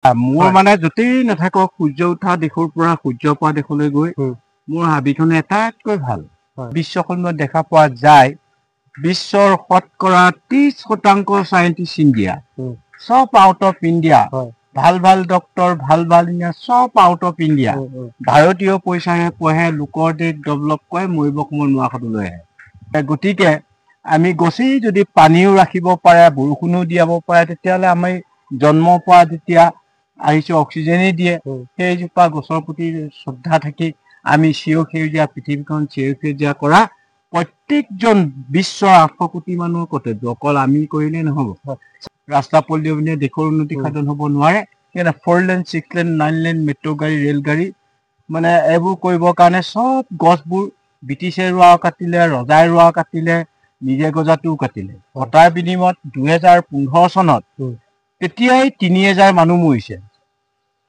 মোৰ মানে য'তেই নাথাকক সূৰ্য উঠা দিশৰ পৰা সূৰ্য পৰা দিশলৈ গৈ মোৰ হাবিখনে আটাইতকৈ ভাল। বিশ্বখনত দেখা পোৱা যায় বিশ্বৰ শতকৰা 30% সাইন্টিষ্ট ইণ্ডিয়া, সব আউট অফ ইণ্ডিয়া। ভাল ভাল ডক্টৰ, ভাল ভাল ইঞ্জিনিয়াৰ সব আউট অফ ইণ্ডিয়া। ভাৰতীয় পইচাৰে পঢ়ে, লোকৰ দেশ ডেভেলপ কৰে, মৰিব সময় নোৱাৰালৈ আহে। গতিকে আমি গছেই যদি পানীও ৰাখিব পাৰে, বৰষুণো দিয়াব পাৰে, তেতিয়াহ'লে আমি জন্ম পোৱা যেতিয়া আহিছো অক্সিজেনেই দিয়ে। সেইজোপা গছৰ প্ৰতি শ্ৰদ্ধা থাকি আমি চিৰসেউজীয়া পৃথিৱীখন চিৰসেউজীয়া কৰা প্ৰত্যেকজন বিশ্বৰ 800 কোটি মানুহৰ কৰ্তব্য। অকল আমি কৰিলে নহ'ব। ৰাস্তা পদূলি দেশৰ উন্নতি সাধন হ'ব নোৱাৰে। সেইকাৰণে 4 লেন 6 লেন 9 লেন মেট্ৰ' গাড়ী, ৰেলগাড়ী মানে এইবোৰ কৰিবৰ কাৰণে সব গছবোৰ ব্ৰিটিছে ৰোৱা কাটিলে, ৰজাই ৰোৱা কাটিলে, নিজে গজাটোও কাটিলে। কটাৰ বিনিময়ত 2015 চনত তেতিয়াই 3000 মানুহ মৰিছে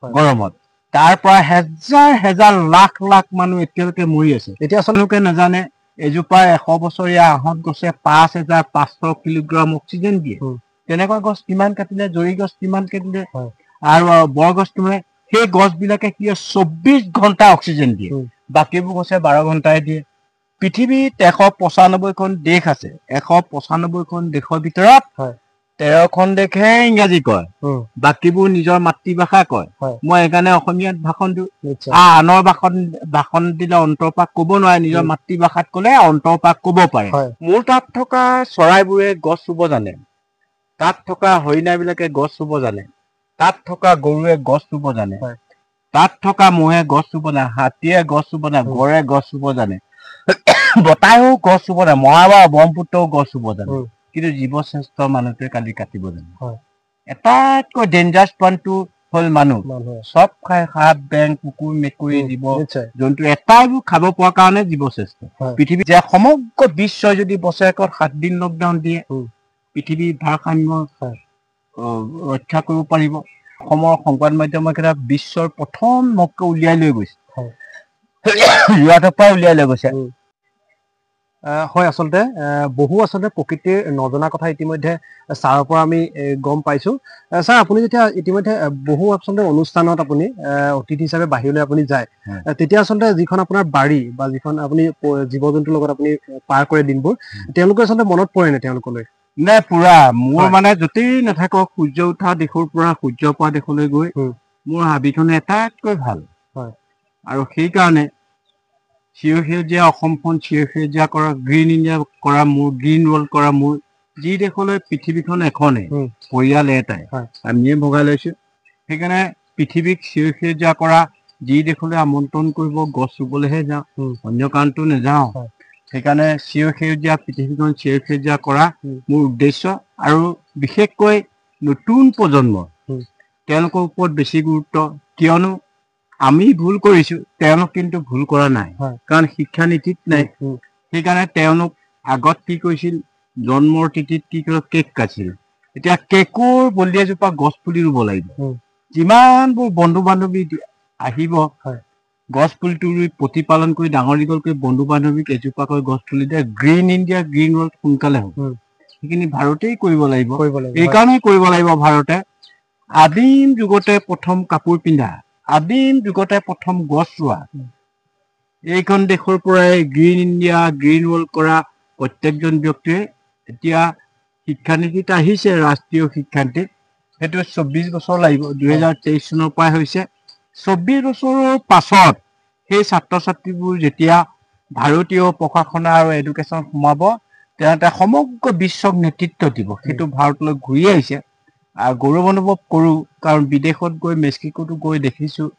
গৰমত। তাৰ পৰা হেজাৰ হেজাৰ লাখ লাখ মানুহ এতিয়ালৈকে মৰি আছে। এতিয়া তেওঁলোকে নাজানে এজোপা 100 বছৰীয়া আহঁত গছে 5500 কিলোগ্ৰাম অক্সিজেন দিয়ে। তেনেকুৱা গছ কিমান কাটিলে, জৰি গছ কিমান কাটিলে। আৰু বৰগছটো মানে সেই গছবিলাকে কি 24 ঘণ্টা অক্সিজেন দিয়ে, বাকীবোৰ গছে 12 ঘণ্টাই দিয়ে। পৃথিৱীত 195খন দেশ আছে। 195খন দেশৰ ভিতৰত 13খন দেশে ইংৰাজী কয়, বাকীবোৰ নিজৰ মাতৃভাষা কয়। মই সেইকাৰণে অসমীয়াত ভাষণ দিওঁ। আনৰ ভাষণ দিলে অন্তৰপাক ক'ব নোৱাৰে, নিজৰ মাতৃভাষাত ক'লে অন্তৰপাক ক'ব পাৰে। মোৰ তাত থকা চৰাইবোৰে গছ ৰুব জানে, তাত থকা হৰিণাবিলাকে গছ ৰুব জানে, তাত থকা গৰুৱে গছ ৰুব জানে, তাত থকা মহে গছ ৰুব জানে, হাতীয়ে গছ ৰুব জানে, গড়ে গছ ৰুব জানে, বতাহেও গছ ৰুব জানে, মহাবাহু ব্ৰহ্মপুত্ৰও গছ ৰুব জানে। কিন্তু জীৱশ্ৰেষ্ঠ মানুহটোৱে কালি কাটিব জানে। এটাতকৈ ডেঞ্জাৰাছ প্ৰাণীটো হ'ল মানুহ। চব খাই, সাপ, বেং, কুকুৰ, মেকুৰী, জীৱ জন্তু এটাইবোৰ খাব পোৱাৰ কাৰণে জীৱশ্ৰেষ্ঠ। পৃথিৱীত যে সমগ্ৰ বিশ্বই যদি বছৰেকত 7 দিন লকডাউন দিয়ে, পৃথিৱীৰ ভাৰসাম্য ৰক্ষা কৰিব পাৰিব। অসমৰ সংবাদ মাধ্যমৰ বিশ্বৰ প্ৰথম মগটো উলিয়াই লৈ গৈছে, যোৰহাটৰ পৰা উলিয়াই লৈ গৈছে। হয়, আচলতে বহু প্ৰকৃতিৰ নজনা কথা ইতিমধ্যে ছাৰৰ পৰা আমি গম পাইছো। ছাৰ, আপুনি যেতিয়া ইতিমধ্যে বহু অনুষ্ঠানত আপুনি অতিথি হিচাপে বাহিৰলৈ আপুনি যায়, তেতিয়া আচলতে যিখন আপোনাৰ বাৰী বা যিখন আপুনি জীৱ জন্তুৰ লগত আপুনি পাৰ কৰে দিনবোৰ, তেওঁলোকে আচলতে মনত পৰে নে তেওঁলোকলৈ? নাই, পুৰা। মোৰ মানে য'তেই নাথাকক সূৰ্য উঠা দিশৰ পৰা সূৰ্য পৰা দিশলৈ গৈ মোৰ হাবিখনে আটাইতকৈ ভাল। আৰু সেইকাৰণে চিৰসেউজীয়া অসমখন চিৰসেউজীয়া কৰা, গ্ৰীণ ইণ্ডিয়া কৰা মোৰ, গ্ৰীণ ৱৰ্ল্ড কৰা মোৰ, যি দেশলৈ পৃথিৱীখন এখনেই, পৰিয়াল এটাই, আমিয়ে ভগাই লৈছো। সেইকাৰণে পৃথিৱীক চিৰসেউজীয়া কৰা যি দেশলৈ আমন্ত্ৰণ কৰিব গছ ৰুবলৈহে যাওঁ, অন্য কাৰণটো নাযাওঁ। সেইকাৰণে চিৰসেউজীয়া পৃথিৱীখন চিৰসেউজীয়া কৰা মোৰ উদ্দেশ্য। আৰু বিশেষকৈ নতুন প্ৰজন্ম তেওঁলোকৰ ওপৰত বেছি গুৰুত্ব, কিয়নো আমি ভুল কৰিছো, তেওঁলোক কিন্তু ভুল কৰা নাই, কাৰণ শিক্ষা নীতিত নাই। সেইকাৰণে তেওঁলোক আগত কি কৰিছিল, জন্মৰ তিথিত কি কৰে, কেক কাটিছিল। এতিয়া কেকৰ বলি এজোপা গছ পুলি ৰুব লাগিব। যিমানবোৰ বন্ধু বান্ধৱী আহিব, গছ পুলিটো ৰুই প্ৰতিপালন কৰি ডাঙৰ দীঘল কৰি বন্ধু বান্ধৱীক এজোপাকৈ গছ পুলি দিয়ে, গ্ৰীণ ইণ্ডিয়া গ্ৰীণ ৱৰ্ল্ড সোনকালে হ'ব। সেইখিনি ভাৰতেই কৰিব লাগিব। এইকাৰণেই কৰিব লাগিব ভাৰতে আদিম যুগতে প্ৰথম কাপোৰ পিন্ধা, আদিম যুগতে প্ৰথম গছ ৰোৱা, এইখন দেশৰ পৰাই গ্ৰীণ ইণ্ডিয়া গ্ৰীণ ৱৰ্ল্ড কৰা প্ৰত্যেকজন ব্যক্তিয়ে এতিয়া শিক্ষানীতিত আহিছে, ৰাষ্ট্ৰীয় শিক্ষানীতিত। সেইটো 24 বছৰ লাগিব, 2023 চনৰ পৰাই হৈছে। 24 বছৰৰ পাছত সেই ছাত্ৰ ছাত্ৰীবোৰ যেতিয়া ভাৰতীয় প্ৰশাসন আৰু এডুকেশ্যন সোমাব, তেওঁলোকে সমগ্ৰ বিশ্বক নেতৃত্ব দিব। সেইটো ভাৰতলৈ ঘূৰি আহিছে। আৰু গৌৰৱ অনুভৱ কৰোঁ, কাৰণ বিদেশত গৈ মেক্সিকোতো গৈ দেখিছোঁ,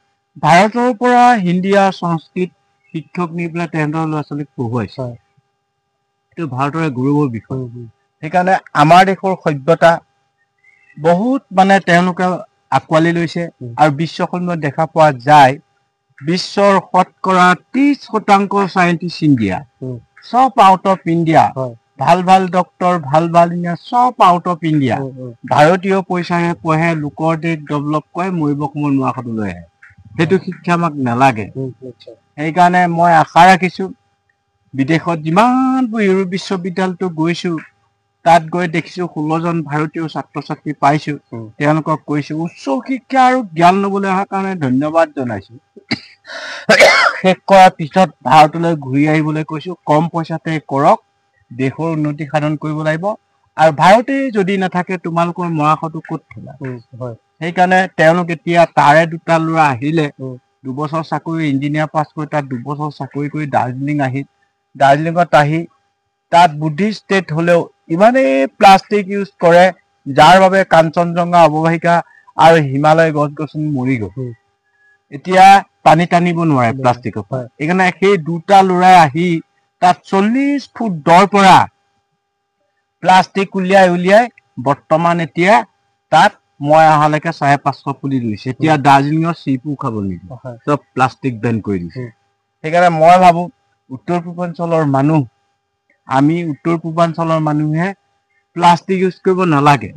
ভাৰতৰ পৰা হিন্দী আৰু সংস্কৃত শিক্ষক নি পেলাই তেহেঁতৰ ল'ৰা ছোৱালীক পঢ়ুৱাইছে। এইটো ভাৰতৰে গৌৰৱৰ বিষয়। সেইকাৰণে আমাৰ দেশৰ সভ্যতা বহুত মানে তেওঁলোকে আঁকোৱালি লৈছে। আৰু বিশ্বখনত দেখা পোৱা যায় বিশ্বৰ শতকৰা 30% সাইন্টিষ্ট ইণ্ডিয়া, সব আউট অফ ইণ্ডিয়া। ভাল ভাল ডক্টৰ, ভাল ভাল ইঞ্জিনিয়াৰ সব আউট অফ ইণ্ডিয়া। ভাৰতীয় পইচাৰে পঢ়ে, লোকৰ দেশ ডেভেলপ কৰে, মৰিব সময় নোৱাৰালৈ আহে। সেইটো শিক্ষা আমাক নালাগে। সেইকাৰণে মই আশা ৰাখিছো, বিদেশত যিমানবোৰ ইউৰোপ বিশ্ববিদ্যালয়তো গৈছো, তাত গৈ দেখিছো 16 জন ভাৰতীয় ছাত্ৰ ছাত্ৰী পাইছো তেওঁলোকক কৈছো উচ্চ শিক্ষা আৰু জ্ঞান ল'বলৈ অহাৰ কাৰণে ধন্যবাদ জনাইছো শেষ কৰাৰ পিছত ভাৰতলৈ ঘূৰি আহিবলৈ কৈছো কম পইচাতে কৰক দেশৰ উন্নতি সাধন কৰিব লাগিব আৰু ভাৰতে যদি নাথাকে তোমালোকৰ মৰাশটো ক'ত থলা সেইকাৰণে তেওঁলোক এতিয়া তাৰে দুটা ল'ৰা আহিলে 2 বছৰ চাকৰি ইঞ্জিনিয়াৰ পাছ কৰি তাত 2 বছৰ চাকৰি কৰি দাৰ্জিলিঙত আহি তাত বুদ্ধিষ্ট ষ্টেট হলেও ইমানেই প্লাষ্টিক ইউজ কৰে যাৰ বাবে কাঞ্চনজংঘা অৱবাহিকা আৰু হিমালয় গছ গছনি মৰি গ'ল এতিয়া পানী টানিব নোৱাৰে প্লাষ্টিকৰ পৰা সেইকাৰণে সেই দুটা ল'ৰাই আহি তাত 40 ফুট দৰ পৰা প্লাষ্টিক উলিয়াই বৰ্তমান এতিয়া তাত মই অহালৈকে 550 পুলি ৰুইছে এতিয়া দাৰ্জিলিঙৰ চিপু খাব নিদিয়ে চব প্লাষ্টিক বেন কৰি দিছে সেইকাৰণে মই ভাবো উত্তৰ পূৰ্বাঞ্চলৰ মানুহ আমি উত্তৰ পূৰ্বাঞ্চলৰ মানুহে প্লাষ্টিক ইউজ কৰিব নালাগে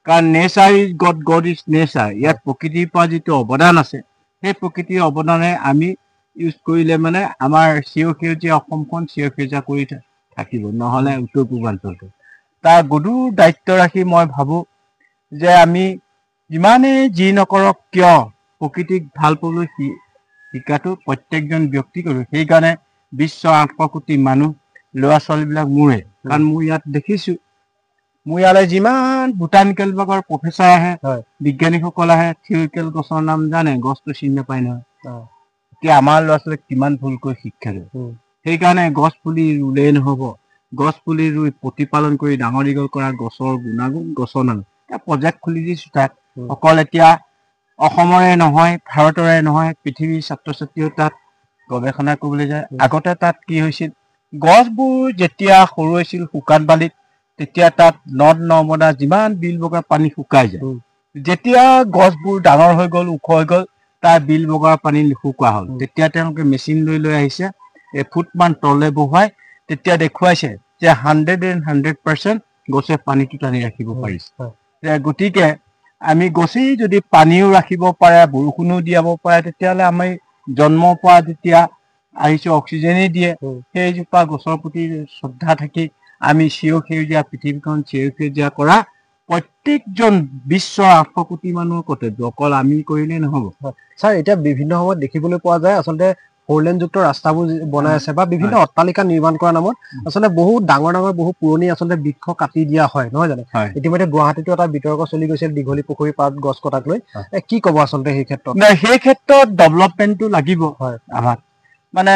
কাৰণ nature is god is nature ইয়াত প্ৰকৃতিৰ পৰা যিটো অৱদান আছে সেই প্ৰকৃতিৰ অৱদানে আমি ইউজ কৰিলে মানে আমাৰ সেউজীয়া অসমখন সেউজীয়া কৰি থাকিব নহ'লে উত্তৰ পূৰ্বাঞ্চলটো তাৰ গধুৰ দায়িত্ব ৰাখি মই ভাবো যে আমি যিমানেই যি নকৰক কিয় প্ৰকৃতিক ভাল পাবলৈ শিকাটো প্ৰত্যেকজন ব্যক্তি কৰো সেইকাৰণে বিশ্বৰ 800 কোটি মানুহ ল'ৰা ছোৱালীবিলাক মোৰে কাৰণ মই ইয়াত দেখিছো মই ইয়ালৈ যিমান বুটানিকেল বিভাগৰ প্ৰফেচাৰ আহে বিজ্ঞানীসকল আহে থিয়ৰিকেল গছৰ নাম জানে গছটো চিনি নাপায় নহয় এতিয়া আমাৰ ল'ৰা ছোৱালীক কিমান ভুলকৈ শিক্ষা দিয়ে সেইকাৰণে গছ পুলি ৰুলেই নহ'ব গছ পুলি ৰুই প্ৰতিপালন কৰি ডাঙৰ দীঘল কৰা গছৰ গুণাগুণ গছৰ নাম এতিয়া প্ৰজেক্ট খুলি দিছো তাত অকল এতিয়া অসমৰে নহয় ভাৰতৰে নহয় পৃথিৱীৰ ছাত্ৰ ছাত্ৰীও তাত গৱেষণা কৰিবলৈ যায় আগতে তাত কি হৈছিল গছবোৰ যেতিয়া সৰু হৈছিল শুকান বালিত তেতিয়া তাত নদ নৰ্মদা যিমান বিল বগা পানী শুকাই যায় যেতিয়া গছবোৰ ডাঙৰ হৈ গ'ল ওখ হৈ গ'ল তাৰ বিল বগাৰ পানী শুকোৱা হ'ল তেতিয়া তেওঁলোকে মেচিন লৈ আহিছে এফুটমান তললৈ বহুৱাই তেতিয়া দেখুৱাইছে যে 100% গছে পানীটো টানি ৰাখিব পাৰিছে গতিকে আমি গছেই যদি পানীও ৰাখিব পাৰে বৰষুণো দিয়াব পাৰে তেতিয়াহ'লে আমি জন্মৰ পৰা যেতিয়া আহিছো অক্সিজেনেই দিয়ে সেইজোপা গছৰ প্ৰতি শ্ৰদ্ধা থাকি আমি সেউজীয়া পৃথিৱীখন সেউজীয়া কৰা প্ৰত্যেকজন বিশ্বৰ 800 কোটি মানুহৰ কৰ্তব্য অকল আমি কৰিলেই নহ'ব ছাৰ এতিয়া বিভিন্ন সময়ত দেখিবলৈ পোৱা যায় আচলতে ফ'ৰলেনযুক্ত ৰাস্তাবোৰ বনাই আছে বা বিভিন্ন অট্টালিকা নিৰ্মাণ কৰাৰ নামত আচলতে বহুত ডাঙৰ বহু পুৰণি আচলতে বৃক্ষ কাটি দিয়া হয় নহয় জানো ইতিমধ্যে গুৱাহাটীতো এটা বিতৰ্ক চলি গৈছে দীঘলী পুখুৰী পাৰত গছ কটাক লৈ কি ক'ব আচলতে সেই ক্ষেত্ৰত ডেভেলপমেণ্টটো লাগিব আমাক মানে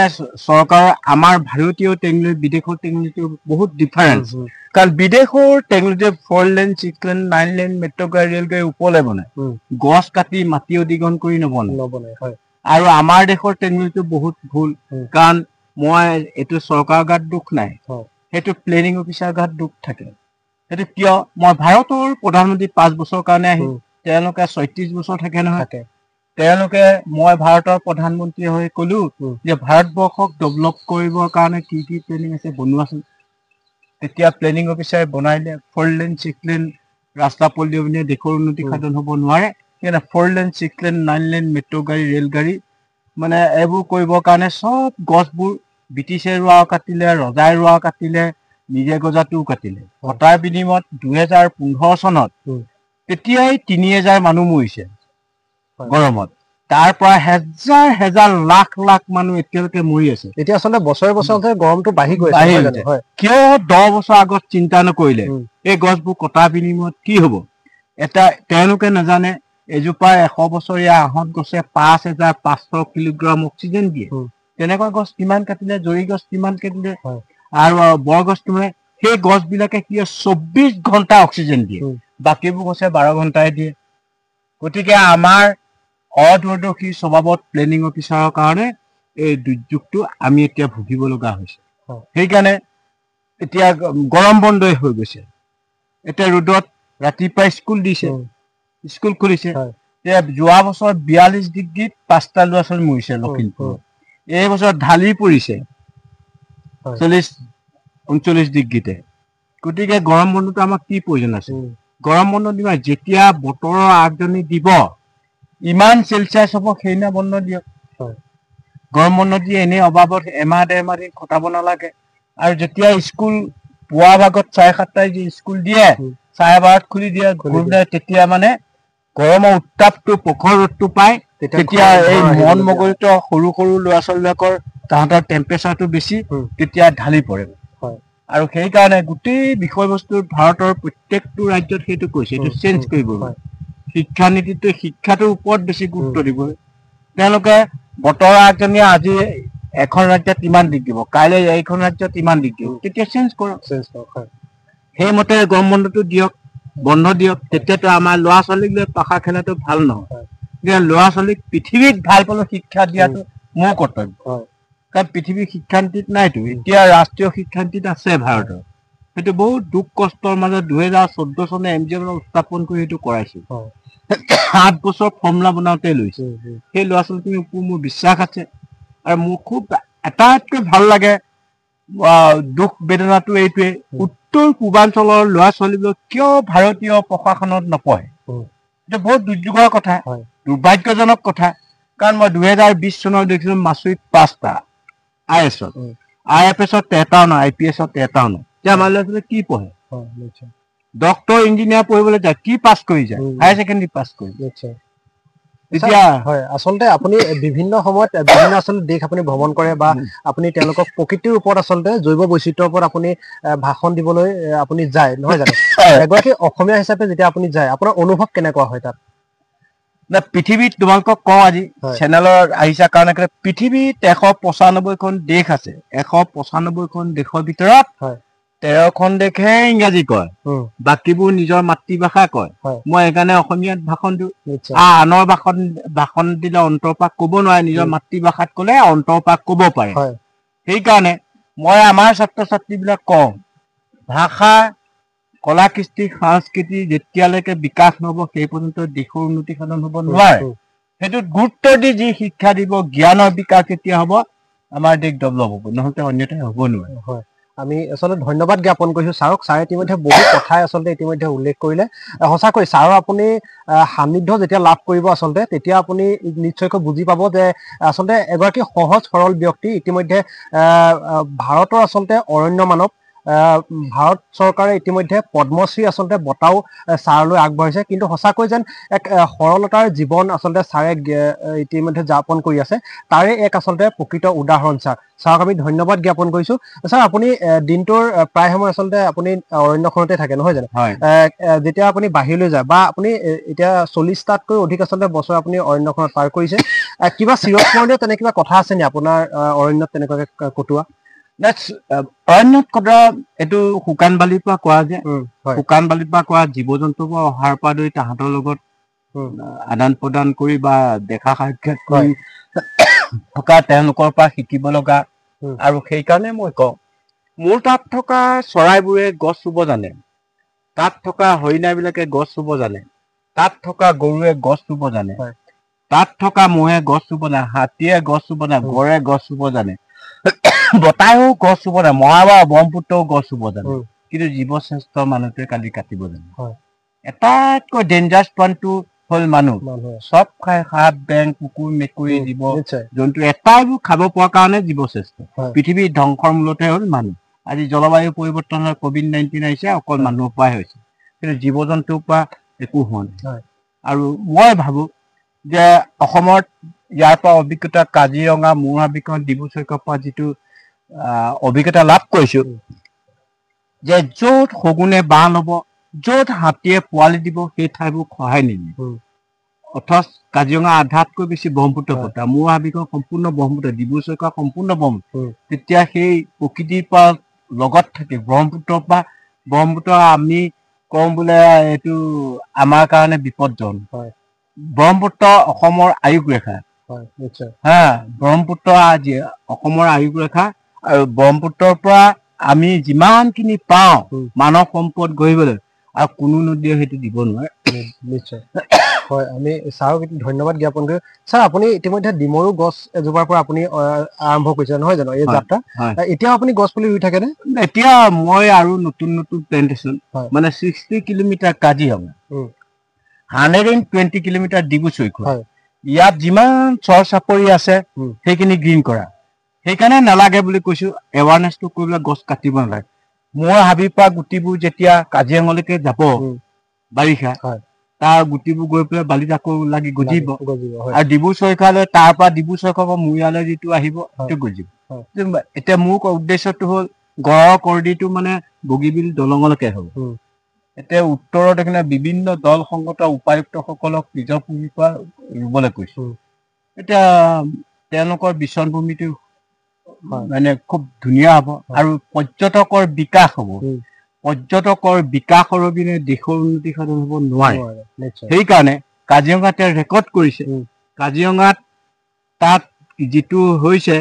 চৰকাৰৰ আমাৰ ভাৰতীয় টেকনলজি বিদেশৰ টেকনলজি বহুত ডিফাৰেঞ্চ কাৰণ বিদেশৰ টেকনলজি 4 লেন 6 লেন 9 লেন মেট্ৰ' গাড়ী ৰেল গাড়ী ওপৰলৈ বনায় গছ কাটি মাটি অধিগ্ৰহণ কৰি নবনায় আৰু আমাৰ দেশৰ টেকনলজিটো বহুত ভুল কাৰণ মই এইটো চৰকাৰৰ গাত দুখ নাই সেইটো প্লেনিং অফিচাৰ গাত দুখ থাকে সেইটো কিয় মই ভাৰতৰ প্ৰধানমন্ত্ৰী 5 বছৰৰ কাৰণে আহি তেওঁলোকে 36 বছৰ থাকে নহয় তেওঁলোকে মই ভাৰতৰ প্ৰধানমন্ত্ৰী হৈ কলো যে ভাৰতবৰ্ষক ডেভেলপ কৰিবৰ কাৰণে কি প্লেনিং আছে বনোৱাচোন তেতিয়া প্লেনিং অফিচাৰে বনাইলে 4 লেন 6 লেন ৰাস্তা পদূলি দেশৰ উন্নতি সাধন হ'ব নোৱাৰে সেইকাৰণে 4 লেন 6 লেন 9 লেন মেট্ৰ' গাড়ী ৰেল গাড়ী মানে এইবোৰ কৰিবৰ কাৰণে চব গছবোৰ ব্ৰিটিছে ৰোৱা কাটিলে ৰজাই ৰোৱা কাটিলে নিজে গজাটোও কাটিলে কটাৰ বিনিময়ত 2015 চনত তেতিয়াই 3000 মানুহ মৰিছে গৰমত তাৰ পৰা হেজাৰ লাখ মানুহ এতিয়ালৈকে মৰি আছে এতিয়া আচলতে বছৰে গৰমটো বাঢ়ি গৈছে কিয় 10 বছৰ আগত চিন্তা নকৰিলে এই গছবোৰ কটাৰ বিনিময়ত কি হ'ব এটা তেওঁলোকে নাজানে এজোপা 100 বছৰীয়া আহঁত গছে 5500 কিলোগ্ৰাম অক্সিজেন দিয়ে তেনেকুৱা গছ কিমান কাটিলে জৰি গছ কিমান কাটিলে আৰু বৰগছটো মানে সেই গছবিলাকে কি 24 ঘণ্টা অক্সিজেন দিয়ে বাকীবোৰ গছে 12 ঘণ্টাই দিয়ে গতিকে আমাৰ অদূৰদৰ্শী স্বভাৱত প্লেনিং অফিচাৰৰ কাৰণে এই দুৰ্যোগটো আমি এতিয়া ভুগিব লগা হৈছে সেইকাৰণে এতিয়া গৰম বন্ধই হৈ গৈছে এতিয়া ৰ'দত ৰাতিপুৱা স্কুল খুলিছে যোৱা বছৰ 42 ডিগ্ৰীত 5টা ল'ৰা ছোৱালী মৰিছে লখিমপুৰত এই বছৰ ঢালি পৰিছে 39 ডিগ্ৰীতে গতিকে গৰম বন্ধটো আমাক কি প্ৰয়োজন আছে গৰম বন্ধ দিবা যেতিয়া বতৰৰ আগজনী দিব ইমান চেলচিয়াছ হ'ব সেইদিনা বন্ধ দিয়ক গৰম বন্ধ দিয়ে এনেই অবাবত এমাহ 1.5 মাহ দিন কটাব নালাগে আৰু যেতিয়া স্কুল পুৱা ভাগত 7:30 স্কুল দিয়ে 12:30 খুলি দিয়ে তেতিয়া মানে গৰমৰ উত্তাপটো প্ৰখৰ ৰ'দটো পায় তেতিয়া এই মন মগজুটো সৰু সৰু ল'ৰা ছোৱালীবিলাকৰ তাহাঁতৰ টেম্পাৰেচাৰটো বেছি তেতিয়া ঢালি পৰে আৰু সেইকাৰণে গোটেই বিষয়বস্তু ভাৰতৰ প্ৰত্যেকটো ৰাজ্যত সেইটো কৈছে এইটো চেঞ্জ কৰিব শিক্ষানীতিটো শিক্ষাটোৰ ওপৰত বেছি গুৰুত্ব দিব তেওঁলোকে বতৰ আগজনীয়ে আজি এখন ৰাজ্যত ইমান ডিগ্ৰী দিব কাইলৈ এইখন ৰাজ্যত ইমান ডিগ্ৰী তেতিয়া চেঞ্জ কৰক সেইমতে গৰম বন্ধটো দিয়ক বন্ধ দিয়ক তেতিয়াতো আমাৰ ল'ৰা ছোৱালীক লৈ পাখা খেলাটো ভাল নহয় ল'ৰা ছোৱালীক পৃথিৱীত ভাল পালে শিক্ষা দিয়াটো মোৰ কৰ্তব্য কাৰণ পৃথিৱীৰ শিক্ষানীতিত নাইতো এতিয়া ৰাষ্ট্ৰীয় শিক্ষানীতিত আছে ভাৰতৰ সেইটো বহুত দুখ কষ্টৰ মাজত 2014 চনে MGM উত্থাপন কৰি সেইটো কৰাইছিল 8 বছৰ ফৰ্মুলা বনাওঁতে লৈছে সেই ল'ৰা ছোৱালীখিনিৰ ওপৰত মোৰ বিশ্বাস আছে আৰু মোৰ খুব আটাইতকৈ ভাল লাগে দুখ বেদনাটো এইটোৱে উত্তৰ পূৰ্বাঞ্চলৰ ল'ৰা ছোৱালীবোৰক কিয় ভাৰতীয় প্ৰশাসনত নপঢ়ে এইটো বহুত দুৰ্যোগৰ কথা দুৰ্ভাগ্যজনক কথা কাৰণ মই 2020 চনত দেখিছোঁ মাচুৰীত 5টা IASত IFSত 13টা নাই IPSত 13টা নাই এতিয়া আমাৰ ল'ৰা ছোৱালীয়ে কি পঢ়ে ডক্টৰ ইঞ্জিনিয়াৰ পঢ়িবলৈ যায় কি পাছ কৰি যায় হায়াৰ ছেকেণ্ডেৰী পাছ কৰি এতিয়া হয় আচলতে আপুনি বিভিন্ন সময়ত বিভিন্ন আচলতে দেশ আপুনি ভ্ৰমণ কৰে বা আপুনি তেওঁলোকক প্ৰকৃতিৰ ওপৰত আচলতে জৈৱ বৈচিত্ৰ্যৰ ওপৰত আপুনি ভাষণ দিবলৈ আপুনি যায় নহয় জানো এগৰাকী অসমীয়া হিচাপে যেতিয়া আপুনি যায় আপোনাৰ অনুভৱ কেনেকুৱা হয় তাত না পৃথিৱীত তোমালোকক কওঁ আজি চেনেলৰ আহিছা কাৰণে পৃথিৱীত 195খন দেশ আছে 195খন দেশৰ ভিতৰত 13খন দেশে ইংৰাজী কয় বাকীবোৰ নিজৰ মাতৃভাষা কয় মই সেইকাৰণে অসমীয়াত ভাষণ দিওঁ আনৰ ভাষণ দিলে অন্তৰপাক ক'ব নোৱাৰে নিজৰ মাতৃভাষাত ক'লে অন্তৰপাক ক'ব পাৰে সেইকাৰণে মই আমাৰ ছাত্ৰ ছাত্ৰীবিলাক কওঁ ভাষা কলা কৃষ্টি সংস্কৃতি যেতিয়ালৈকে বিকাশ নহ'ব সেই পৰ্যন্ত দেশৰ উন্নতি সাধন হ'ব নোৱাৰে সেইটোত গুৰুত্ব দি যি শিক্ষা দিব জ্ঞানৰ বিকাশ কেতিয়া হ'ব আমাৰ দেশ ডেভেলপ হ'ব নহ'লে অন্যথা হ'ব নোৱাৰে আমি আচলতে ধন্যবাদ জ্ঞাপন কৰিছোঁ ছাৰক ছাৰে ইতিমধ্যে বহু কথাই আচলতে ইতিমধ্যে উল্লেখ কৰিলে সঁচাকৈ ছাৰৰ আপুনি সান্নিধ্য যেতিয়া লাভ কৰিব আচলতে তেতিয়া আপুনি নিশ্চয়কৈ বুজি পাব যে আচলতে এগৰাকী সহজ সৰল ব্যক্তি ইতিমধ্যে ভাৰতৰ আচলতে অৰণ্য মানৱ ভাৰত চৰকাৰে ইতিমধ্যে পদ্মশ্ৰী আচলতে বঁটাও ছাৰলৈ আগবঢ়াইছে কিন্তু সঁচাকৈ যেন এক সৰলতাৰ জীৱন আচলতে ছাৰে ইতিমধ্যে যাপন কৰি আছে তাৰে এক আচলতে প্ৰকৃত উদাহৰণ ছাৰক আমি ধন্যবাদ জ্ঞাপন কৰিছোঁ ছাৰ আপুনি দিনটোৰ প্ৰায় সময় আচলতে আপুনি অৰণ্যখনতে থাকে নহয় জানো যেতিয়া আপুনি বাহিৰলৈ যায় বা আপুনি এতিয়া 40টাতকৈ অধিক আচলতে বছৰ আপুনি অৰণ্যখনত পাৰ কৰিছে কিবা চিৰস্মৰণীয় তেনে কিবা কথা আছে নি আপোনাৰ অৰণ্যত তেনেকুৱাকে কটোৱা অৰণ্যত কটোৱা এইটো শুকান বালিৰ পৰা কোৱা যে শুকান বালিৰ পৰা কোৱা জীৱ জন্তুৰ পৰা অহাৰ পৰা ধৰি তাহাঁতৰ লগত আদান প্ৰদান কৰি বা দেখা সাক্ষাৎ কৰি থকা তেওঁলোকৰ পৰা শিকিব লগা আৰু সেইকাৰণে মই কওঁ মোৰ তাত থকা চৰাইবোৰে গছ ৰুব জানে তাত থকা হৰিণাবিলাকে গছ ৰুব জানে তাত থকা গৰুৱে গছ ৰুব জানে তাত থকা মহে গছ ৰুব জানে হাতীয়ে গছ ৰুব জানে গড়ে গছ ৰুব জানে বতাহেও গছ ৰুব জানে মহাবা ব্ৰহ্মপুত্ৰও গছ ৰুব জানে কিন্তু জীৱশ্ৰেষ্ঠ মানুহটোৱে কালি কাটিব জানে এটাতকৈ ডেঞ্জাৰাছ প্ৰাণীটো হ'ল মানুহ চব খাই সাপ বেং কুকুৰ মেকুৰী জীৱ জন্তু এটাইবোৰ খাব পোৱাৰ কাৰণে জীৱশ্ৰেষ্ঠ পৃথিৱীৰ ধ্বংসৰ মূলতে হ'ল মানুহ আজি জলবায়ু পৰিৱৰ্তনৰ COVID-19 আহিছে অকল মানুহৰ পৰাই হৈছে কিন্তু জীৱ জন্তুৰ পৰা একো হোৱা নাই আৰু মই ভাবোঁ যে অসমত ইয়াৰ পৰা অভিজ্ঞতা কাজিৰঙা মোৰ হাবিখন ডিব্ৰু চৈখোৱাৰ পৰা যিটো অভিজ্ঞতা লাভ কৰিছোঁ যে য'ত শগুনে বাঁহ ল'ব য'ত হাতীয়ে পোৱালি দিব সেই ঠাইবোৰ সহায় নিদিয়ে অথচ কাজিৰঙা আধাতকৈ বেছি ব্ৰহ্মপুত্ৰ পতা মোৰ হাবিখন সম্পূৰ্ণ ব্ৰহ্মপুত্ৰ ডিব্ৰু চৈখোৱা সম্পূৰ্ণ ব্ৰহ্মপুত্ৰ তেতিয়া সেই প্ৰকৃতিৰ পৰা লগত থাকে ব্ৰহ্মপুত্ৰ আমি কওঁ বোলে এইটো আমাৰ কাৰণে বিপদজনক ব্ৰহ্মপুত্ৰ অসমৰ আয়ুস ৰেখা ব্ৰহ্মপুত্ৰ আজি অসমৰ আয়ুস ৰেখা আৰু ব্ৰহ্মপুত্ৰৰ পৰা আমি যিমানখিনি পাওঁ মানৱ সম্পদ গঢ়িবলৈ আৰু কোনো নদীয়ে সেইটো দিব নোৱাৰে নিশ্চয় হয় আমি ছাৰক ধন্যবাদ জ্ঞাপন কৰিছোঁ ছাৰ আপুনি ইতিমধ্যে ডিমৰু গছ এজোপাৰ পৰা আপুনি আৰম্ভ কৰিছে নহয় জানো এই যাত্ৰা এতিয়াও আপুনি গছ পুলি ৰুই থাকেনে এতিয়া মই আৰু নতুন নতুন প্লেণ্টেশ্যন মানে 60 কিলোমিটাৰ কাজিৰঙা 120 কিলোমিটাৰ ডিব্ৰু চৈখোৱা ইয়াত যিমান চৰ চাপৰি আছে সেইখিনি গ্ৰীণ কৰা সেইকাৰণে নালাগে বুলি কৈছোঁ এৱাৰনেছটো কৰিবলৈ গছ কাটিব নালাগে মোৰ হাবিৰ পৰা গুটিবোৰ যেতিয়া কাজিৰঙালৈকে যাব বাৰিষা তাৰ গুটিবোৰ গৈ পেলাই বালিত আকৌ লাগি গজিব আৰু ডিব্ৰু চৈখোৱালৈ তাৰ পৰা ডিব্ৰু চৈখোৱাৰ পৰা মৰিয়ালৈ যিটো আহিব সেইটো গজিব এতিয়া মোৰ উদ্দেশ্যটো হ'ল গড়ৰ কৰডিটো মানে বগীবিল দলঙলৈকে হ'ব এতিয়া উত্তৰত এইখিনি বিভিন্ন দল সংগত উপায়ুক্তসকলক নিজৰ ভূমিৰ পৰা ৰুবলৈ কৈছো এতিয়া তেওঁলোকৰ বিচৰণ ভূমিটো মানে খুব ধুনীয়া হ'ব আৰু পৰ্যটকৰ বিকাশ হ'ব পৰ্যটকৰ বিকাশৰ অবিনে দেশৰ উন্নতি সাধন হ'ব নোৱাৰে সেইকাৰণে কাজিৰঙাত ৰেকৰ্ড কৰিছে কাজিৰঙাত তাত যিটো হৈছে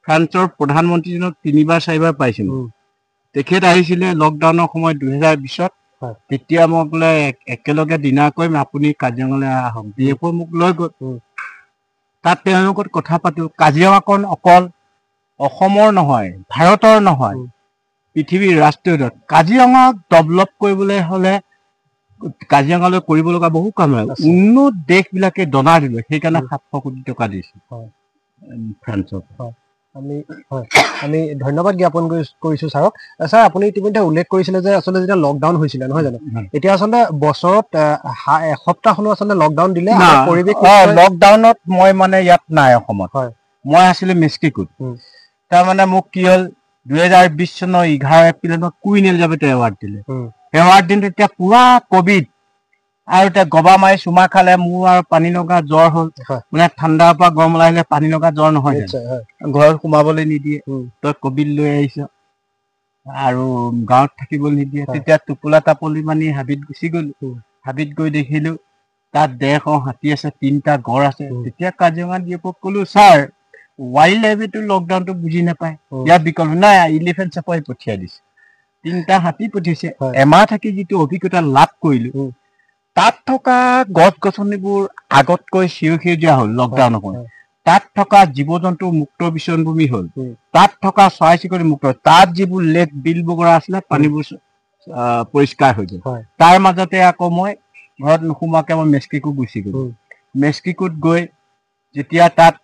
ফ্ৰান্সৰ প্ৰধানমন্ত্ৰীজনক 3বাৰ 4বাৰ পাইছিল তেখেত আহিছিলে লকডাউনৰ সময়ত 2020ত তেতিয়া মই বোলে একেলগে ডিনাৰ কৰিম আপুনি কাজিৰঙালৈ আহক DFO মোক লৈ গ'ল তাত তেওঁলোকৰ কথা পাতো কাজিৰঙাখন অকল অসমৰ নহয় ভাৰতৰ নহয় পৃথিৱীৰ ৰাষ্ট্ৰীয় উদ্যান কাজিৰঙাক ডেভেলপ কৰিবলৈ হ'লে কাজিৰঙালৈ কৰিব লগা বহু কাম উন্নত দেশবিলাকে ডনাৰ দিলে সেইকাৰণে 700 কোটি টকা দিছে ফ্ৰান্সত আমি ধন্যবাদ জ্ঞাপন কৰিছো ছাৰক ছাৰ আপুনি ইতিমধ্যে উল্লেখ কৰিছিলে যে আচলতে যেতিয়া লকডাউন হৈছিলে নহয় জানো এতিয়া আচলতে বছৰত এসপ্তাহ হলেও আচলতে লকডাউন দিলে পৰিৱেশ লকডাউনত মই মানে ইয়াত নাই অসমত মই আছিলো মেক্সিকোত তাৰমানে মোক কি হ'ল 2020 চনৰ 11 এপ্ৰিলত কুইন এলিজাবেথ এৱাৰ্ড দিলে এৱাৰ্ড দিন তেতিয়া পুৰা কোভিড আৰু এতিয়া গবা মাৰি চুমা খালে মোৰ আৰু পানী লগা জ্বৰ হ'ল মানে ঠাণ্ডাৰ পৰা গৰম লাগিলে পানী লগা জ্বৰ নহয় ঘৰত সোমাবলৈ নিদিয়ে তই কোভিড লৈ আহিছ আৰু গাঁৱত থাকিবলৈ নিদিয়ে তেতিয়া টোপোলা টাপলি মানি হাবিত গুচি গলো হাবিত গৈ দেখিলো তাত 150 হাতী আছে 3টা গড় আছে তেতিয়া কাজিৰঙা DFOক ক'লো ছাৰ ৱাইল্ড লাইফেটো লকডাউনটো বুজি নাপায় ইয়াৰ বিকল্প নাই ইলিফেণ্ট চাফাৰী পঠিয়াই দিছে 3টা হাতী পঠিয়াইছে এমাহ থাকি যিটো অভিজ্ঞতা লাভ কৰিলো তাত থকা গছ গছনিবোৰ আগতকৈ সেউজীয়া হ'ল লকডাউনৰ সময়ত তাত থকা জীৱ জন্তু মুক্ত বিচৰণ ভূমি হ'ল তাত থকা চৰাই চিৰিকটি মুক্ত তাত যিবোৰ লেক বিল বগৰা আছিলে পানীবোৰ পৰিষ্কাৰ হৈ গ'ল তাৰ মাজতে আকৌ মই ঘৰত নোসোমাকে মই মেক্সিকো গুচি গ'লো মেক্সিকোত গৈ যেতিয়া তাত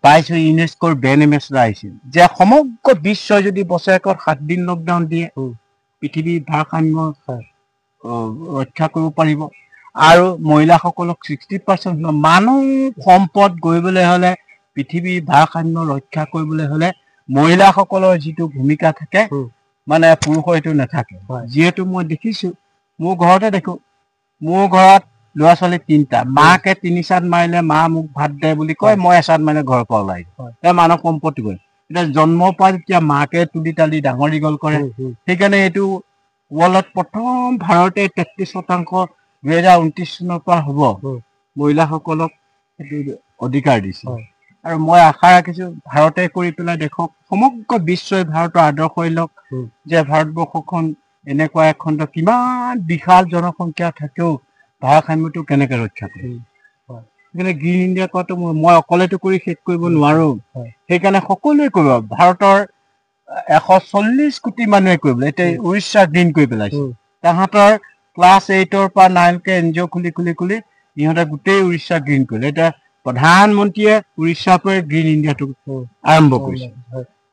পাইছো ইউনেস্কোৰ বেন এম্বেছাডৰ আহিছিল যে সমগ্ৰ বিশ্বই যদি বছৰেকত 7 দিন লকডাউন দিয়ে পৃথিৱীৰ ভাৰসাম্য ৰক্ষা কৰিব পাৰিব আৰু মহিলাসকলক 60% মানৱ সম্পদ কৰিবলৈ হ'লে পৃথিৱীৰ ভাৰসাম্য ৰক্ষা কৰিবলৈ হ'লে মহিলাসকলৰ যিটো ভূমিকা থাকে মানে পুৰুষৰ এইটো নাথাকে যিহেতু মই দেখিছো মোৰ ঘৰতে দেখো মোৰ ঘৰত ল'ৰা ছোৱালী 3টা মাকে 3 চাট মাৰিলে মা মোক ভাত দে বুলি কয় মই এচাট মাৰিলে ঘৰৰ পৰা ওলাই মানৱ সম্পত্তি কৰে এতিয়া জন্মৰ পৰা যেতিয়া মাকে তুলি তালি ডাঙৰ দীঘল কৰে সেইকাৰণে এইটো ৱৰ্ল্ডত প্ৰথম ভাৰতে 33% 2029 চনৰ পৰা হ'ব মহিলাসকলক অধিকাৰ দিছে আৰু মই আশা ৰাখিছো ভাৰতে কৰি পেলাই দেখক সমগ্ৰ বিশ্বই ভাৰতৰ আদৰ্শ লওক যে ভাৰতবৰ্ষখন এনেকুৱা এখন কিমান বিশাল জনসংখ্যা থাকেও ভাৰসাম্যটো কেনেকে ৰক্ষা কৰে সেইকাৰণে গ্ৰীণ ইণ্ডিয়া কোৱাটো মই অকলেতো কৰি শেষ কৰিব নোৱাৰো সেইকাৰণে সকলোৱে কৰিব ভাৰতৰ 140 কোটি মানুহে কৰিব এতিয়া উৰিষ্যা গ্ৰীণ কৰি পেলাইছে তাহাঁতৰ ক্লাছ 8ৰ পৰা 9লৈকে NGO খুলি ইহঁতে গোটেই উৰিষ্যা গ্ৰীণ কৰিলে এতিয়া প্ৰধানমন্ত্ৰীয়ে উৰিষ্যাৰ পৰা গ্ৰীণ ইণ্ডিয়াটো আৰম্ভ কৰিছে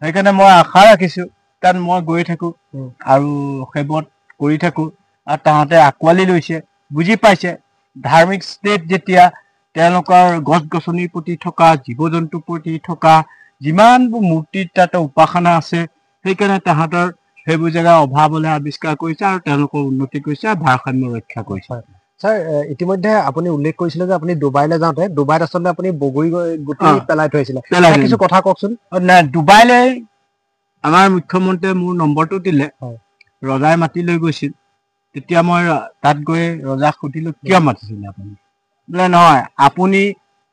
সেইকাৰণে মই আশা ৰাখিছো তাত মই গৈ থাকো আৰু সেৱত কৰি থাকো আৰু তাহাঁতে আঁকোৱালি লৈছে বুজি পাইছে ধাৰ্মিক ষ্টেট যেতিয়া তেওঁলোকৰ গছ গছনিৰ প্ৰতি থকা জীৱ জন্তুৰ প্ৰতি থকা যিমানবোৰ মূৰ্তিৰ তাতে উপাসনা আছে সেইকাৰণে তাহাঁতৰ সেইবোৰ জেগা অভাৱলৈ আৱিষ্কাৰ কৰিছে আৰু তেওঁলোকৰ উন্নতি কৰিছে আৰু ভাৰসাম্য ৰক্ষা কৰিছে ছাৰ ইতিমধ্যে আপুনি উল্লেখ কৰিছিলে যে আপুনি ডুবাইলৈ যাওঁতে ডুবাইত আচলতে আপুনি বগৰী গুটি পেলাই থৈছিলে কিছু কথা কওকচোন নাই ডুবাইলৈ আমাৰ মুখ্যমন্ত্ৰীয়ে মোৰ নম্বৰটো দিলে ৰজাই মাতি লৈ গৈছিল তেতিয়া মই তাত গৈ ৰজাক সুধিলো কিয় মাতিছিলে আপুনি বোলে নহয় আপুনি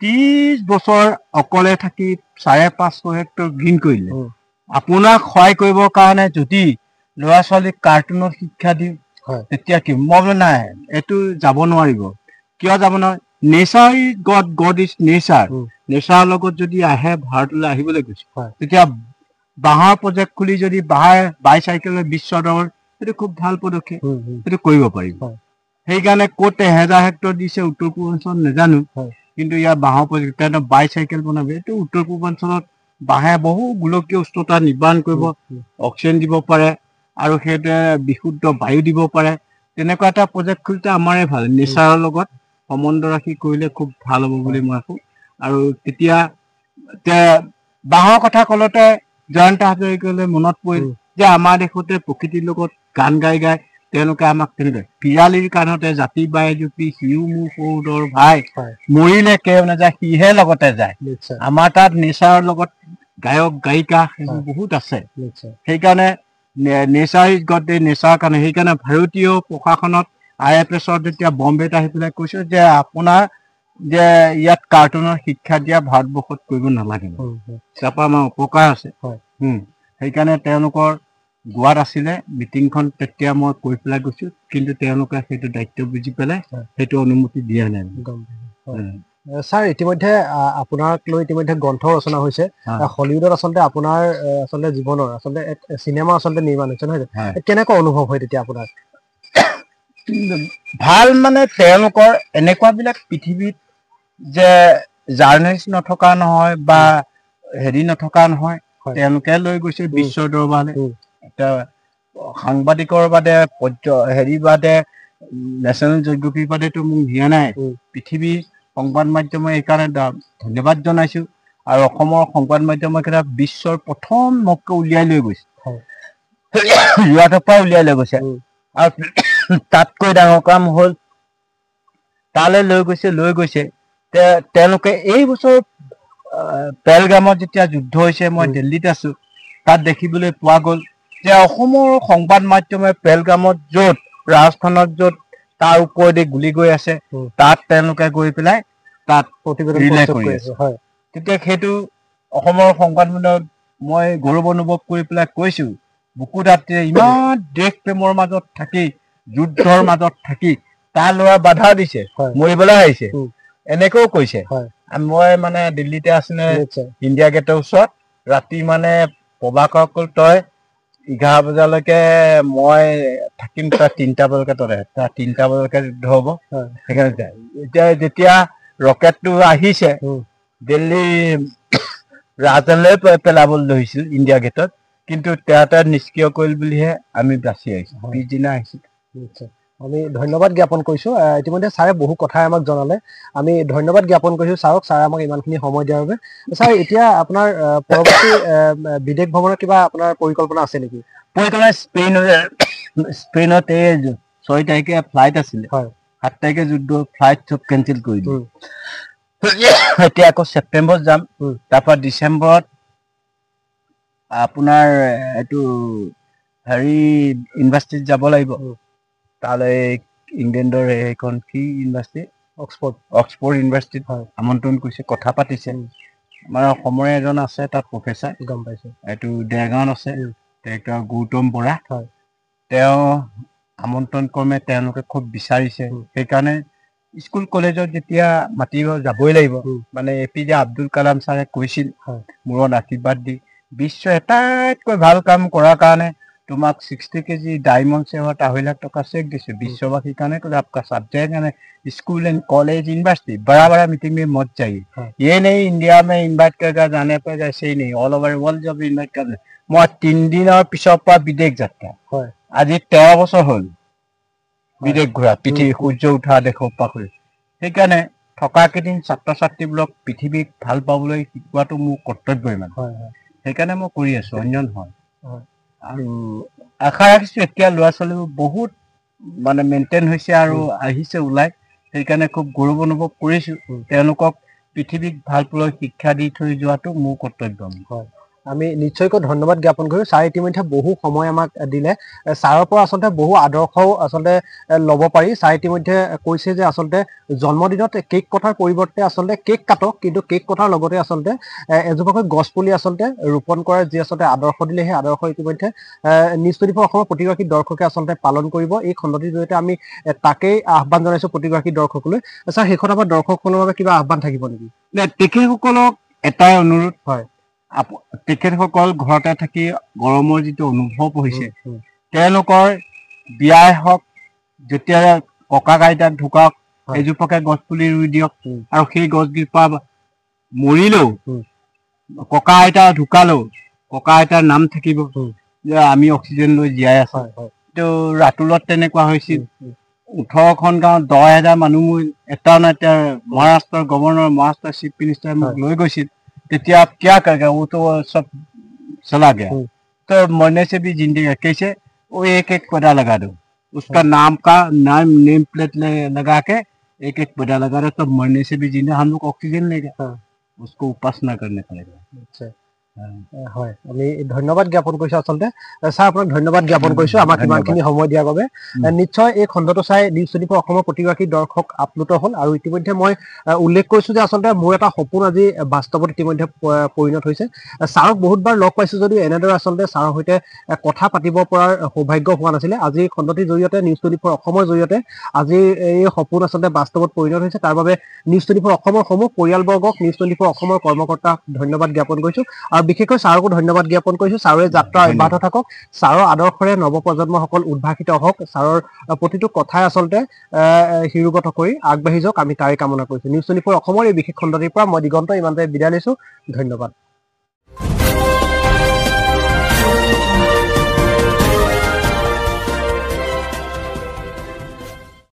30 বছৰ অকলে থাকি 550 হেক্টৰ গ্ৰীণ কৰিলে আপোনাক সহায় কৰিবৰ কাৰণে যদি ল'ৰা ছোৱালীক কাৰ্টুনৰ শিক্ষা দিওঁ তেতিয়া কি মই বোলে নাই এইটো যাব নোৱাৰিব কিয় যাব নোৱাৰে নেচাৰ গড ইজ নেচাৰৰ লগত যদি আহে ভাৰতলৈ আহিবলৈ গৈছে তেতিয়া বাঁহৰ প্ৰজেক্ট খুলি যদি বাইচাইকেলৰ বিশ্বদৰ সেইটো খুব ভাল পদক্ষেপ সেইটো কৰিব পাৰিব সেইকাৰণে ক'ত 1000 হেক্টৰ দিছে উত্তৰ পূৰ্বাঞ্চলত নাজানো কিন্তু ইয়াৰ বাঁহৰ প্ৰজেক্ট বাইচাইকেল বনাব এইটো উত্তৰ পূৰ্বাঞ্চলত বাঁহে বহু গোলকীয় উষ্ণতা নিৰ্মাণ কৰিব অক্সিজেন দিব পাৰে আৰু সেইটোৱে বিশুদ্ধ বায়ু দিব পাৰে তেনেকুৱা এটা প্ৰজেক্ট খুলিলে আমাৰে ভাল নেচাৰৰ লগত সম্বন্ধ ৰাখি কৰিলে খুব ভাল হ'ব বুলি মই ভাবোঁ আৰু তেতিয়া বাঁহৰ কথা কলতে জয়ন্ত হাজৰিকালৈ মনত পৰিল যে আমাৰ দেশতে প্ৰকৃতিৰ লগত গান গাই তেওঁলোকে আমাক তেনেদৰে পিৰালিৰ কাণতে জাতি বাই জুপি সিও মোৰ সৰুদৰ ভাই মৰিলে কেও নাযায় সিহে লগতে যায় আমাৰ তাত নেচাৰৰ লগত গায়ক গায়িকা বহুত আছে সেইকাৰণে নেচাৰ ইজ গড ডে নেচাৰৰ কাৰণে সেইকাৰণে ভাৰতীয় প্ৰশাসনত IFSত যেতিয়া বম্বেত আহি পেলাই কৈছো যে আপোনাৰ যে ইয়াত কাৰ্টুনৰ শিক্ষা দিয়া ভাৰতবৰ্ষত কৰিব নালাগে তাৰপৰা আমাৰ উপকাৰ আছে সেইকাৰণে তেওঁলোকৰ গোৱাত আছিলে মিটিংখন তেতিয়া মই কৈ পেলাই গৈছো কিন্তু তেওঁলোকে সেইটো দায়িত্ব বুজি পেলাই সেইটো অনুমতি দিয়া নাই ছাৰ ইতিমধ্যে আপোনাক লৈ ইতিমধ্যে গ্ৰন্থ ৰচনা হৈছে হলিউডত আচলতে আপোনাৰ আচলতে জীৱনৰ আচলতে এক চিনেমা আচলতে নিৰ্মাণ হৈছে নহয় কেনেকুৱা অনুভৱ হয় তেতিয়া আপোনাৰ ভাল মানে তেওঁলোকৰ এনেকুৱাবিলাক পৃথিৱীত যে জাৰ্নেলিষ্ট নথকা নহয় বা হেৰি নথকা নহয় তেওঁলোকে লৈ গৈছে বিশ্বৰ দৰবাৰলৈ সাংবাদিকৰ বাদে হেৰি বাদে নেশ্যনেল জিঅ'গ্ৰাফিৰ বাদেতো মোক নিয়া নাই পৃথিৱীৰ সংবাদ মাধ্যমে এইকাৰণে ধন্যবাদ জনাইছো আৰু অসমৰ সংবাদ মাধ্যমে বিশ্বৰ প্ৰথম মককে উলিয়াই লৈ গৈছে যোৰহাটৰ পৰা উলিয়াই লৈ গৈছে আৰু তাতকৈ ডাঙৰ কাম হ'ল তালৈ লৈ গৈছে তেওঁলোকে এই বছৰ পেহেলগামত যেতিয়া যুদ্ধ হৈছে মই দিল্লীত আছো তাত দেখিবলৈ পোৱা গ'ল যে অসমৰ সংবাদ মাধ্যমে পেহেলগামত য'ত ৰাজস্থানত য'ত তাৰ ওপৰেদি গুলি গৈ আছে তাত তেওঁলোকে গৈ পেলাই তাত ৰিলে কৰি আছে তেতিয়া সেইটো অসমৰ সংবাদ মাধ্যমত মই গৌৰৱ অনুভৱ কৰি পেলাই কৈছো বুকু দাঁতিৰে ইমান দেশ প্ৰেমৰ মাজত থাকি যুদ্ধৰ মাজত থাকি তাৰ ল'ৰা বাধা দিছে মৰিবলৈ আহিছে এনেকৈও কৈছে মই মানে দিল্লীতে আছিলে ইণ্ডিয়া গেটৰ ওচৰত ৰাতি মানে প্ৰভাকৰসকল তই 11 বজালৈকে মই থাকিম তই 3টা বজালৈকে তই 3টা বজালৈকে যুদ্ধ হ'ব সেইকাৰণে এতিয়া যেতিয়া ৰকেটটো আহিছে দিল্লী ৰাজধানীলৈ পেলাবলৈ ধৰিছিল ইণ্ডিয়া গেটত কিন্তু তেওঁ নিষ্ক্ৰিয় কৰিল বুলিহে আমি বাচি আহিছো পিছদিনা আহিছো আমি ধন্যবাদ জ্ঞাপন কৰিছো ইতিমধ্যে ছাৰে বহু কথাই আমাক জনালে আমি ধন্যবাদ জ্ঞাপন কৰিছো ছাৰক ছাৰে আমাক ইমানখিনি সময় দিয়াৰ বাবে ছাৰ এতিয়া আপোনাৰ পৰৱৰ্তী বিদেশ ভ্ৰমণৰ কিবা আপোনাৰ পৰিকল্পনা আছে নেকি পৰিকল্পনা স্পেইনত 6 তাৰিখে ফ্লাইট আছিলে 7 তাৰিখে যুদ্ধ ফ্লাইট চব কেঞ্চেল কৰি দিলে এতিয়া আকৌ ছেপ্টেম্বৰত যাম তাৰপৰা ডিচেম্বৰত আপোনাৰ এইটো হেৰি ইউনিভাৰ্চিটিত যাব লাগিব তালৈ ইংলেণ্ডৰ এইখন কি ইউনিভাৰ্চিটি অক্সফৰ্ড ইউনিভাৰ্চিটিত আমন্ত্ৰণ কৰিছে কথা পাতিছে আমাৰ অসমৰে এজন আছে তাত প্ৰফেচাৰ গম পাইছে এইটো দেৰগাঁৱত আছে তেওঁ গৌতম বৰা তেওঁ আমন্ত্ৰণ ক্ৰমে তেওঁলোকে খুব বিচাৰিছে সেইকাৰণে স্কুল কলেজত যেতিয়া মাতিব যাবই লাগিব মানে APJ আব্দুল কালাম ছাৰে কৈছিল মূৰত আশীৰ্বাদ দি বিশ্ব এটাইতকৈ ভাল কাম কৰাৰ কাৰণে তোমাক 60 কেজি डायमंड से 2.5 लाख टका चेक दिसे विश्ववासी का आपका सब्जेक्ट है स्कूल एंड कॉलेज यूनिवर्सिटी बड़ा बड़ा मीटिंग में मत चाहिए ये नहीं इंडिया में इन्वाइट करके जाने पर ऐसे ही नहीं ऑल ओवर वर्ल्ड जब इन्वाइट कर मैं 3 दिनर पिछर पर विदेश जाता आज 13 बছৰ হল विदेश घूरा पृथ्वी सूर्य उठा देखो पाखुरी সেইকাৰণে থকা কেদিন ছাত্ৰ ছাত্ৰীবিলাক পৃথিৱীক ভাল পাবলৈ শিকোৱাটো মোৰ কৰ্তব্য ইমান সেইকাৰণে মই কৰি আছো অন্যন হয় আৰু আশা ৰাখিছো এতিয়া ল'ৰা ছোৱালীবোৰ বহুত মানে মেইনটেইন হৈছে আৰু আহিছে ওলাই সেইকাৰণে খুব গৌৰৱ অনুভৱ কৰিছো তেওঁলোকক পৃথিৱীক ভাল পাবলৈ শিক্ষা দি থৈ যোৱাটো মোৰ কৰ্তব্য আমি নিশ্চয়কৈ ধন্যবাদ জ্ঞাপন কৰিছো ছাৰ ইতিমধ্যে বহু সময় আমাক দিলে ছাৰৰ পৰা আচলতে বহু আদৰ্শও আচলতে ল'ব পাৰি ছাৰ ইতিমধ্যে কৈছে যে আচলতে জন্মদিনত কেক কটাৰ পৰিৱৰ্তে আচলতে কেক কাটক কিন্তু কেক কটাৰ লগতে আচলতে এজোপাকৈ গছ পুলি আচলতে ৰোপণ কৰাৰ যি আচলতে আদৰ্শ দিলে সেই আদৰ্শ ইতিমধ্যে নিউজ 24 অসমৰ প্ৰতিগৰাকী দৰ্শকে আচলতে পালন কৰিব এই খণ্ডটিৰ জৰিয়তে আমি তাকেই আহ্বান জনাইছো প্ৰতিগৰাকী দৰ্শকলৈ ছাৰ শেষত আমাৰ দৰ্শকসকলৰ বাবে কিবা আহ্বান থাকিব নেকি তেখেতসকলক এটাই অনুৰোধ হয় তেখেতসকল ঘৰতে থাকি গৰমৰ যিটো অনুভৱ হৈছে তেওঁলোকৰ বিয়াই হওক যেতিয়া ককা আইতাক ঢুকাওক এজোপাকে গছ পুলি ৰুই দিয়ক আৰু সেই গছজোপা মৰিলেও ককা আইতা ঢুকালেও ককা আইতাৰ নাম থাকিব যে আমি অক্সিজেন লৈ জীয়াই আছো তো ৰাতুলত তেনেকুৱা হৈছিল 18খন গাঁৱত 10,000 মানুহ মোৰ এটা না এতিয়া মহাৰাষ্ট্ৰৰ গভৰ্ণৰ মহাৰাষ্ট্ৰৰ চিফ মিনিষ্টাৰ মোক লৈ গৈছিল তেতিয়া आप क्या करेगा वो तो सब चला गया तो मरने से भी जिंदगी कैसे वो एक पौधा लगा दो उसका नाम का नेम प्लेट लगा के एक पौधा लगा दो तो मरने से भी जिंदा हम लोग ऑक्सीजन लेगा उसको उपासना करने पड़ेगा হয় আমি ধন্যবাদ জ্ঞাপন কৰিছো আচলতে স্যাৰ আপোনাক ধন্যবাদ জ্ঞাপন কৰিছো আমাক ইমানখিনি সময় দিয়াৰ বাবে নিশ্চয় এই খণ্ডটো চাই নিউজ 24 অসমৰ প্ৰতিগৰাকী দৰ্শক আপ্লুত হ'ল আৰু ইতিমধ্যে মই উল্লেখ কৰিছো যে আচলতে মোৰ এটা সপোন আজি বাস্তৱত ইতিমধ্যে পৰিণত হৈছে স্যাৰক বহুতবাৰ লগ পাইছো যদিও এনেদৰে আচলতে স্যাৰৰ সৈতে কথা পাতিব পৰাৰ সৌভাগ্য হোৱা নাছিলে আজি খণ্ডটিৰ জৰিয়তে নিউজ 24 অসমৰ জৰিয়তে আজি এই সপোন আচলতে বাস্তৱত পৰিণত হৈছে তাৰ বাবে নিউজ 24 অসমৰ সমূহ পৰিয়ালবৰ্গক নিউজ 24 অসমৰ কৰ্মকৰ্তাক ধন্যবাদ জ্ঞাপন কৰিছো আৰু বিশেষকৈ স্যাৰকো ধন্যবাদ জ্ঞাপন কৰিছো স্যাৰৰ যাত্ৰা অব্যাহত থাকক স্যাৰৰ আদৰ্শৰে নৱপ্ৰজন্মসকল উদ্ভাসিত হওক স্যাৰৰ প্ৰতিটো কথাই আচলতে হিৰোগত কৰি আগবাঢ়ি যাওক আমি তাৰে কামনা কৰিছো নিউজ 24 অসমৰ এই বিশেষ খণ্ডটিৰ পৰা মই দিগন্ত ইমানতে বিদায় লৈছো ধন্যবাদ